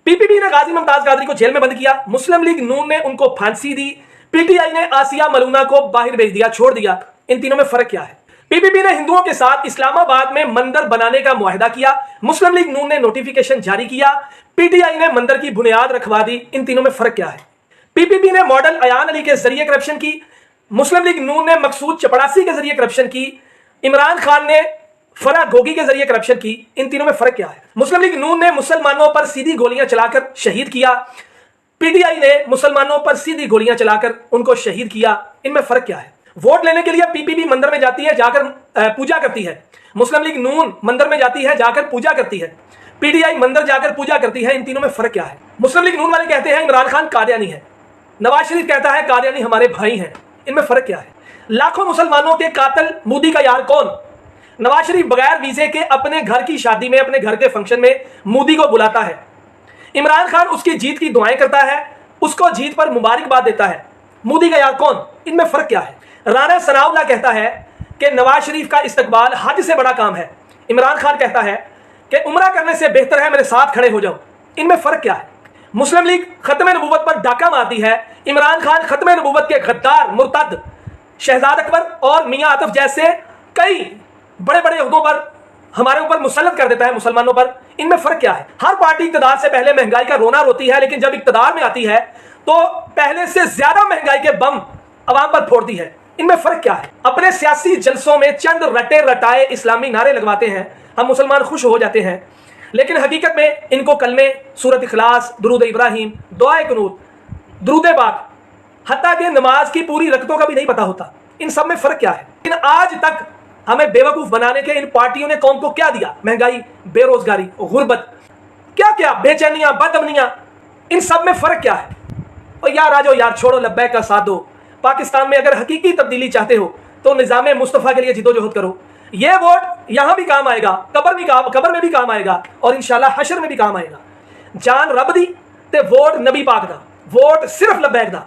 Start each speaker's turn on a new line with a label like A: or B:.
A: PPP ने गाजी मुमताज कादरी को jail में बंद किया, मुस्लिम लीग नून ने उनको फांसी दी, पीटीआई ने आसिया मलूना को बाहर भेज दिया, छोड़ दिया। इन तीनों में फर्क क्या है? पीपीपी ने हिंदुओं के साथ इस्लामाबाद में मंदिर बनाने का मुआहदा किया, मुस्लिम लीग नून ने नोटिफिकेशन जारी किया, पीटीआई ने मंदिर की बुनियाद रखवा दी। इन तीनों में फर्क क्या है? पीपीपी ने मॉडल अयान अली के जरिए करप्शन की, मुस्लिम लीग नून ने मकसूद चपड़ासी के जरिए करप्शन की, इमरान खान ने फरा गोगी के जरिए करप्शन की। इन तीनों में फर्क क्या है? मुस्लिम लीग नून ने मुसलमानों पर सीधी गोलियां चलाकर शहीद किया, पीटीआई ने मुसलमानों पर सीधी गोलियां चलाकर उनको शहीद किया। इनमें फर्क क्या है? वोट लेने के लिए पीपीपी मंदिर में जाती है, जाकर पूजा करती है, मुस्लिम लीग नून मंदिर में जाती है, जाकर पूजा करती है, पीटीआई मंदिर जाकर पूजा करती है। इन तीनों में फर्क क्या है? मुस्लिम लीग नून वाले कहते हैं इमरान खान कादियानी है, नवाज शरीफ कहता है कादियानी हमारे भाई हैं। इनमें फर्क क्या है? लाखों मुसलमानों के कातिल मोदी का यार कौन? नवाज शरीफ बगैर वीजे के अपने घर की शादी में, अपने घर के फंक्शन में मोदी को बुलाता है, इमरान खान उसकी जीत की दुआएं करता है, उसको जीत पर मुबारकबाद देता है। मोदी का यार कौन? इनमें फर्क क्या है? राना सनाउल्लाह कहता है कि नवाज शरीफ का इस्तकबाल हज से बड़ा काम है, इमरान खान कहता है कि उम्रा करने से बेहतर है मेरे साथ खड़े हो जाओ। इनमें फर्क क्या है? मुस्लिम लीग खत्म नबूवत पर डाका मारती है, इमरान खान खत्म नबूवत के गद्दार मुर्तद शहजाद अकबर और मियां आतिफ जैसे कई बड़े बड़े ओहदों पर हमारे ऊपर मुसल्लत कर देता है मुसलमानों पर। इनमें फर्क क्या है? हर पार्टी इक्तदार से पहले महंगाई का रोना रोती है, लेकिन जब इक्तदार में आती है तो पहले से ज्यादा महंगाई के बम अवाम पर फोड़ती है। इनमें फर्क क्या है? अपने सियासी जलसों में चंद रटे रटाए इस्लामी नारे लगवाते हैं, हम मुसलमान खुश हो जाते हैं, लेकिन हकीकत में इनको कलमे, सूरत इखलास, दुरूद इब्राहिम, दुआए कुनूत, दुरूद पाक, हत्ता कि नमाज की पूरी रकतों का भी नहीं पता होता। इन सब में फर्क क्या है? इन आज तक हमें बेवकूफ बनाने के इन पार्टियों ने कौम को क्या दिया? महंगाई, बेरोजगारी, गुर्बत, क्या क्या बेचैनियां, बदअमनियां। इन सब में फर्क क्या है? और यार आ जाओ यार, छोड़ो, लब्बैक का साथ दो। पाकिस्तान में अगर हकीकी तब्दीली चाहते हो तो निजाम मुस्तफ़ा के लिए जिदोजहद करो। ये वोट यहां भी काम आएगा, कब्र में भी काम आएगा और इंशाल्लाह हशर में भी काम आएगा। जान रब दी ते वोट नबी पाक दा, वोट सिर्फ लब्बैक दा।